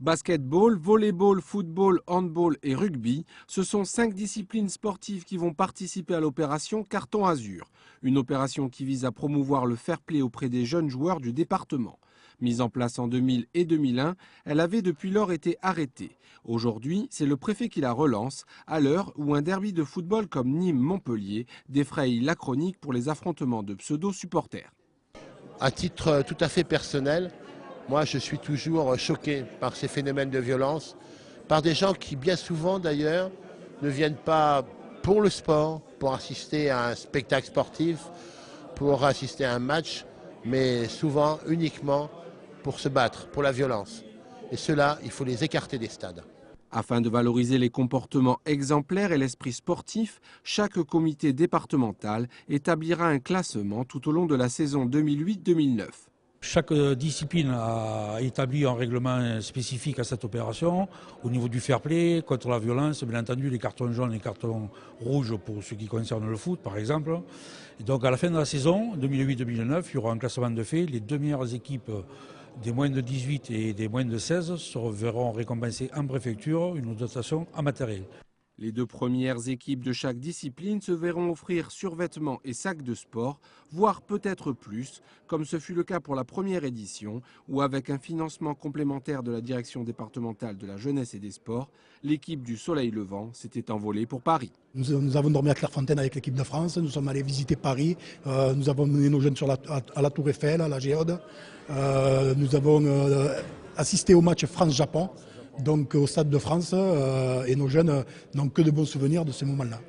Basketball, volleyball, football, handball et rugby, ce sont 5 disciplines sportives qui vont participer à l'opération Carton Azur. Une opération qui vise à promouvoir le fair-play auprès des jeunes joueurs du département. Mise en place en 2000 et 2001, elle avait depuis lors été arrêtée. Aujourd'hui, c'est le préfet qui la relance, à l'heure où un derby de football comme Nîmes-Montpellier défraye la chronique pour les affrontements de pseudo-supporters. À titre tout à fait personnel, moi je suis toujours choqué par ces phénomènes de violence, par des gens qui bien souvent d'ailleurs ne viennent pas pour le sport, pour assister à un spectacle sportif, pour assister à un match, mais souvent uniquement pour se battre, pour la violence. Et ceux-là, il faut les écarter des stades. Afin de valoriser les comportements exemplaires et l'esprit sportif, chaque comité départemental établira un classement tout au long de la saison 2008-2009. Chaque discipline a établi un règlement spécifique à cette opération. Au niveau du fair play, contre la violence, bien entendu les cartons jaunes et les cartons rouges pour ce qui concerne le foot par exemple. Et donc à la fin de la saison 2008-2009, il y aura un classement de fait. Les deux meilleures équipes des moins de 18 et des moins de 16 se verront récompensées en préfecture une dotation en matériel. Les deux premières équipes de chaque discipline se verront offrir survêtements et sacs de sport, voire peut-être plus, comme ce fut le cas pour la première édition, où avec un financement complémentaire de la direction départementale de la jeunesse et des sports, l'équipe du Soleil Levant s'était envolée pour Paris. Nous avons dormi à Clairefontaine avec l'équipe de France, nous sommes allés visiter Paris, nous avons mené nos jeunes à la Tour Eiffel, à la Géode, nous avons assisté au match France-Japon. Donc au Stade de France, et nos jeunes n'ont que de bons souvenirs de ces moments-là.